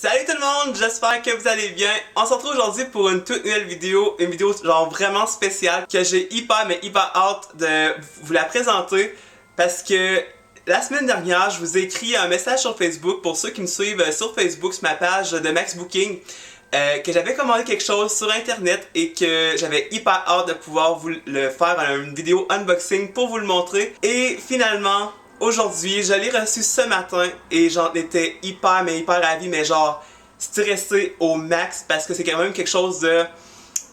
Salut tout le monde, j'espère que vous allez bien. On se retrouve aujourd'hui pour une toute nouvelle vidéo, une vidéo genre vraiment spéciale que j'ai hyper hâte de vous la présenter parce que la semaine dernière, je vous ai écrit un message sur Facebook pour ceux qui me suivent sur Facebook, sur ma page de Max Booking, que j'avais commandé quelque chose sur internet et que j'avais hyper hâte de pouvoir vous le faire une vidéo unboxing pour vous le montrer. Et finalement, aujourd'hui, je l'ai reçu ce matin et j'en étais hyper ravi, mais genre stressé au max parce que c'est quand même quelque chose de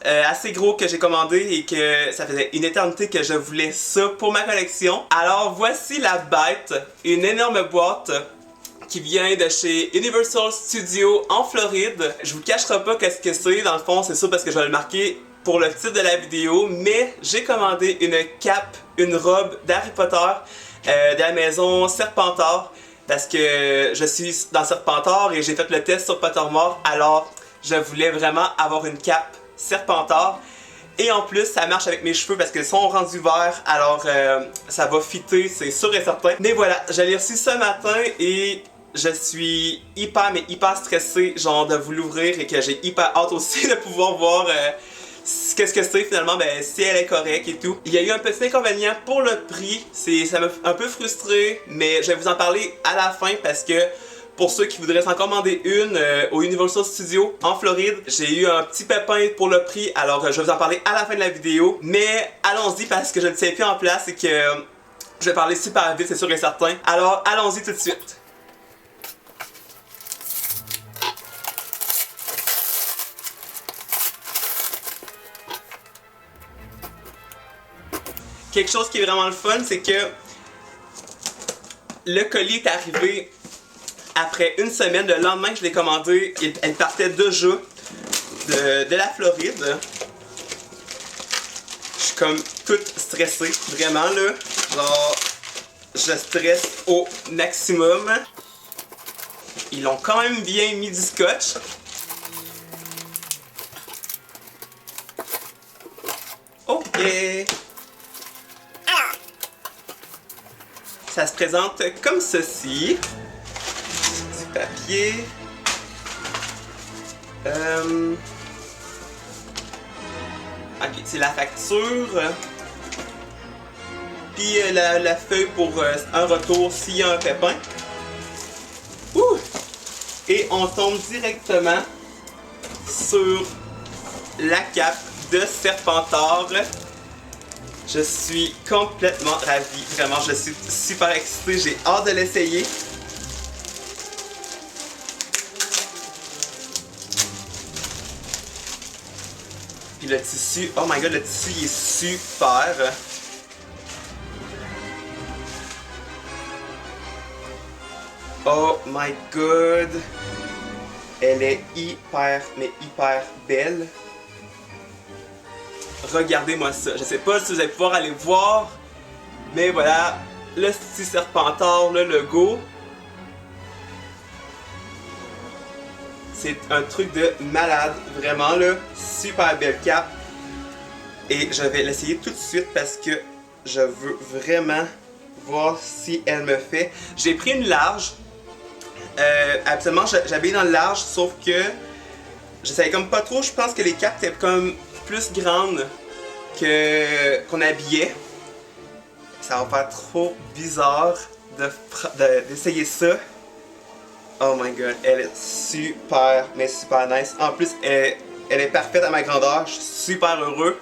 assez gros que j'ai commandé et que ça faisait une éternité que je voulais ça pour ma collection. Alors voici la bête, une énorme boîte qui vient de chez Universal Studios en Floride. Je vous cacherai pas qu'est-ce que c'est, dans le fond c'est ça parce que je vais le marquer pour le titre de la vidéo, mais j'ai commandé une cape, une robe d'Harry Potter de la maison Serpentard parce que je suis dans Serpentard et j'ai fait le test sur Pottermore, alors je voulais vraiment avoir une cape Serpentard. Et en plus, ça marche avec mes cheveux parce qu'ils sont rendus verts, alors ça va fitter, c'est sûr et certain. Mais voilà, je l'ai reçu ce matin et je suis hyper stressé, genre de vous l'ouvrir et que j'ai hyper hâte aussi de pouvoir voir qu'est-ce que c'est finalement, ben si elle est correcte et tout. Il y a eu un petit inconvénient pour le prix, ça m'a un peu frustré, mais je vais vous en parler à la fin parce que pour ceux qui voudraient s'en commander une au Universal Studios en Floride, j'ai eu un petit pépin pour le prix, alors je vais vous en parler à la fin de la vidéo. Mais allons-y parce que je ne tiens plus en place et que je vais parler super vite, c'est sûr et certain. Alors allons-y tout de suite. Quelque chose qui est vraiment le fun, c'est que le colis est arrivé après une semaine. Le lendemain que je l'ai commandé, elle partait déjà de la Floride. Je suis comme toute stressée, vraiment là. Genre, je stresse au maximum. Ils l'ont quand même bien mis du scotch. Ok. Ça se présente comme ceci. Du papier. Ok, c'est la facture. Puis la feuille pour un retour s'il y a un pépin. Ouh! Et on tombe directement sur la cape de Serpentard. Je suis complètement ravi, vraiment je suis super excité, j'ai hâte de l'essayer. Puis le tissu, oh my god, le tissu il est super. Oh my god, elle est hyper belle. Regardez-moi ça. Je sais pas si vous allez pouvoir aller voir, mais voilà, le style Serpentard, le logo. C'est un truc de malade, vraiment là, super belle cape. Et je vais l'essayer tout de suite parce que je veux vraiment voir si elle me fait. J'ai pris une large. Absolument, j'habille dans le large, sauf que je savais comme pas trop. Je pense que les capes étaient comme plus grande qu'on habillait. Ça va faire trop bizarre d'essayer ça. Oh my god, elle est super nice. En plus, elle est parfaite à ma grandeur. Je suis super heureux.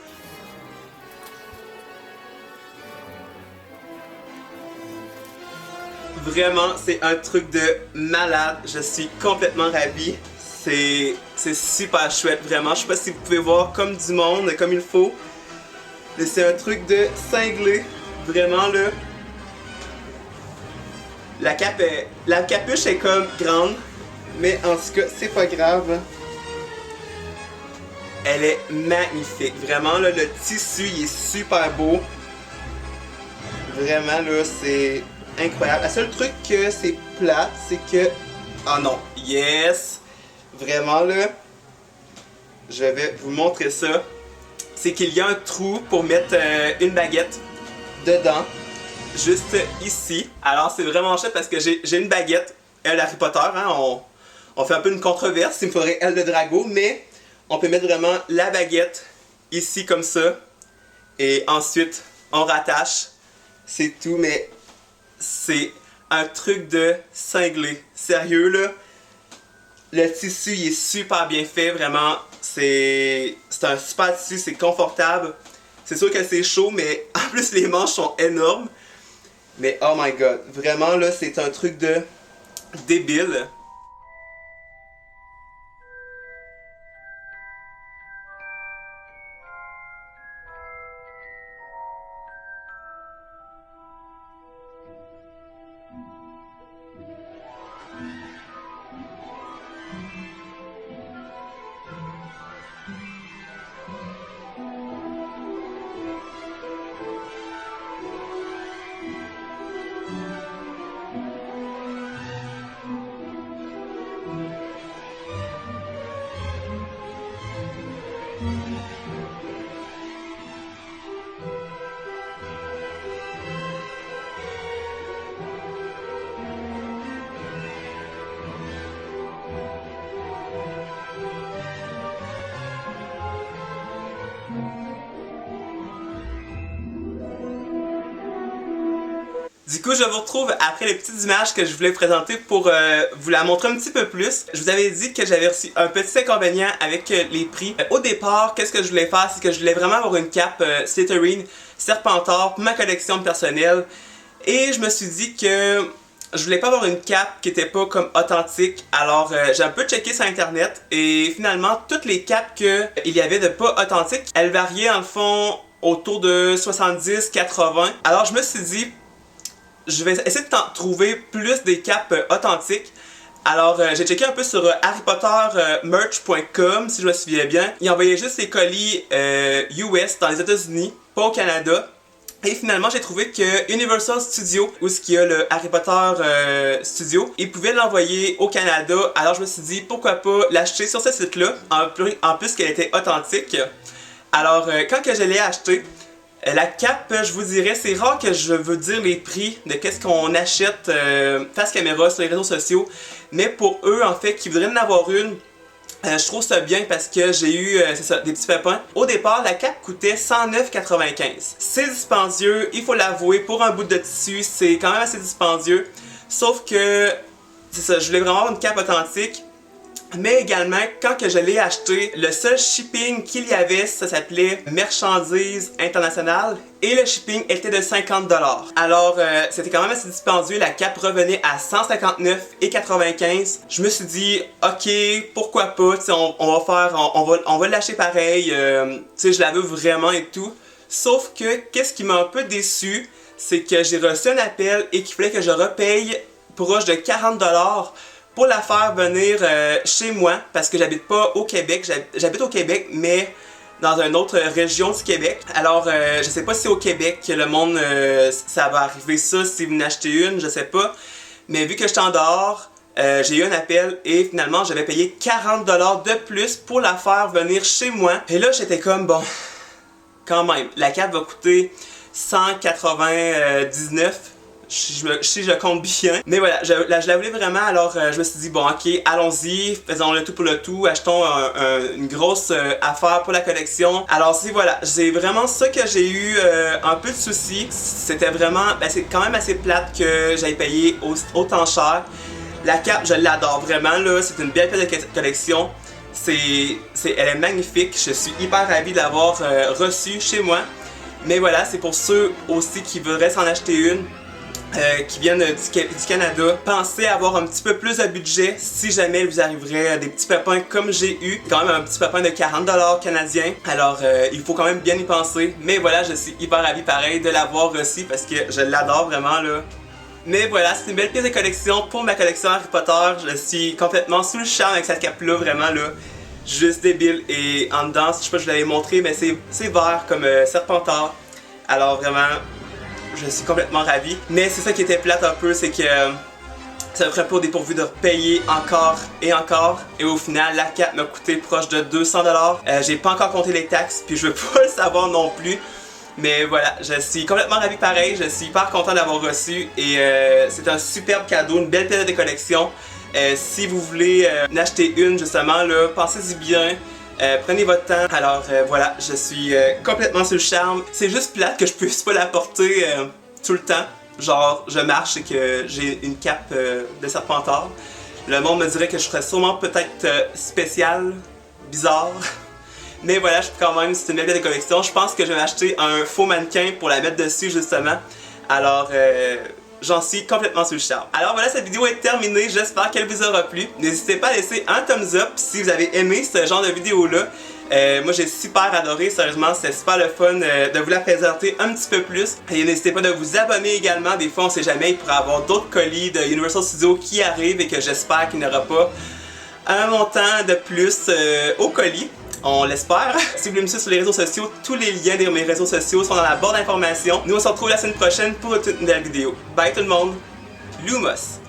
Vraiment, c'est un truc de malade. Je suis complètement ravi. C'est super chouette, vraiment. Je sais pas si vous pouvez voir comme du monde, comme il faut. Mais c'est un truc de cinglé. Vraiment là. La capuche est comme grande. Mais en tout cas, c'est pas grave. Elle est magnifique. Vraiment là, le tissu il est super beau. Vraiment là, c'est incroyable. Le seul truc que c'est plate, c'est que... Oh non, yes! Vraiment là, je vais vous montrer ça. C'est qu'il y a un trou pour mettre une baguette dedans, juste ici. Alors c'est vraiment chouette parce que j'ai une baguette, Harry Potter, hein, On fait un peu une controverse, il me faudrait Eldorado, mais on peut mettre vraiment la baguette ici comme ça. Et ensuite, on rattache. C'est tout, mais c'est un truc de cinglé. Sérieux, là. Le tissu, il est super bien fait, vraiment. C'est un super tissu, c'est confortable. C'est sûr que c'est chaud, mais en plus, les manches sont énormes. Mais oh my god, vraiment, là, c'est un truc de débile. Du coup, je vous retrouve après les petites images que je voulais présenter pour vous la montrer un petit peu plus. Je vous avais dit que j'avais reçu un petit inconvénient avec les prix. Au départ, qu'est-ce que je voulais faire? C'est que je voulais vraiment avoir une cape Slytherin Serpentard pour ma collection personnelle. Et je me suis dit que je voulais pas avoir une cape qui était pas comme authentique. Alors j'ai un peu checké sur internet et finalement toutes les capes qu'il y avait de pas authentiques, elles variaient en le fond autour de 70-80. Alors je me suis dit, je vais essayer de trouver plus des capes authentiques. Alors, j'ai checké un peu sur harrypottermerch.com, si je me souviens bien. Ils envoyaient juste les colis US dans les États-Unis, pas au Canada. Et finalement, j'ai trouvé que Universal Studios, où il y a le Harry Potter Studio, ils pouvaient l'envoyer au Canada. Alors, je me suis dit, pourquoi pas l'acheter sur ce site-là, en plus qu'elle était authentique. Alors, quand que je l'ai acheté, la cape, je vous dirais, c'est rare que je veux dire les prix de qu'est-ce qu'on achète face caméra sur les réseaux sociaux. Mais pour eux, en fait, qui voudraient en avoir une, je trouve ça bien parce que j'ai eu, c'est ça, des petits pépins. Au départ, la cape coûtait 109,95. C'est dispendieux, il faut l'avouer, pour un bout de tissu, c'est quand même assez dispendieux. Sauf que, c'est ça, je voulais vraiment avoir une cape authentique. Mais également, quand que je l'ai acheté, le seul shipping qu'il y avait, ça s'appelait Marchandises Internationales. Et le shipping était de 50$. Alors, c'était quand même assez dispendieux. La cape revenait à 159,95$. Je me suis dit, ok, pourquoi pas, on va l'acheter pareil. Tu sais, je la veux vraiment et tout. Sauf que, qu'est-ce qui m'a un peu déçu, c'est que j'ai reçu un appel et qu'il fallait que je repaye proche de 40$ pour la faire venir chez moi, parce que j'habite pas au Québec, j'habite au Québec, mais dans une autre région du Québec. Alors, je sais pas si au Québec, le monde, ça va arriver ça, si vous n'achetez une, je sais pas. Mais vu que j'étais en dehors, j'ai eu un appel et finalement, j'avais payé 40$ de plus pour la faire venir chez moi. Et là, j'étais comme, bon, quand même, la cape va coûter 199$. Si je compte bien. Mais voilà, je la voulais vraiment, alors je me suis dit, bon ok, allons-y, faisons le tout pour le tout, achetons une grosse affaire pour la collection. Alors si voilà, c'est vraiment ça que j'ai eu un peu de soucis. C'était vraiment, c'est quand même assez plate que j'aille payer autant cher. La cape, je l'adore vraiment, là, c'est une belle pièce de collection. Elle est magnifique, je suis hyper ravie de l'avoir reçue chez moi. Mais voilà, c'est pour ceux aussi qui voudraient s'en acheter une. Qui viennent du Canada, pensez avoir un petit peu plus de budget si jamais il vous arriverait des petits pépins comme j'ai eu. Quand même un petit pépin de 40$ canadiens. Alors il faut quand même bien y penser. Mais voilà, je suis hyper ravi pareil de l'avoir reçu parce que je l'adore vraiment là. Mais voilà, c'est une belle pièce de collection pour ma collection Harry Potter. Je suis complètement sous le charme avec cette cape là, vraiment là. Juste débile. Et en dedans, je sais pas si je vous l'avais montré, mais c'est vert comme Serpentard. Alors vraiment, je suis complètement ravi. Mais c'est ça qui était plate un peu, c'est que ça me ferait pas au dépourvu de payer encore et encore. Et au final, la cape m'a coûté proche de 200$. J'ai pas encore compté les taxes, puis je veux pas le savoir non plus. Mais voilà, je suis complètement ravi pareil. Je suis hyper content d'avoir reçu. Et c'est un superbe cadeau, une belle pièce de collection. Si vous voulez en acheter une, justement, là, pensez-y bien. Prenez votre temps. Alors voilà, je suis complètement sur le charme. C'est juste plate que je puisse pas la porter tout le temps. Genre, je marche et que j'ai une cape de Serpentard. Le monde me dirait que je serais sûrement peut-être spécial, bizarre. Mais voilà, quand même, c'est une belle pièce de collection. Je pense que je vais m'acheter un faux mannequin pour la mettre dessus, justement. Alors, j'en suis complètement sur le charme. Alors voilà, cette vidéo est terminée. J'espère qu'elle vous aura plu. N'hésitez pas à laisser un thumbs up si vous avez aimé ce genre de vidéo-là. Moi j'ai super adoré, sérieusement, c'était super le fun de vous la présenter un petit peu plus. Et n'hésitez pas de vous abonner également, des fois on sait jamais, il pourrait y avoir d'autres colis de Universal Studios qui arrivent et que j'espère qu'il n'y aura pas un montant de plus au colis. On l'espère. Si vous voulez me suivre sur les réseaux sociaux, tous les liens de mes réseaux sociaux sont dans la barre d'informations. Nous on se retrouve la semaine prochaine pour une toute nouvelle vidéo. Bye tout le monde, Lumos!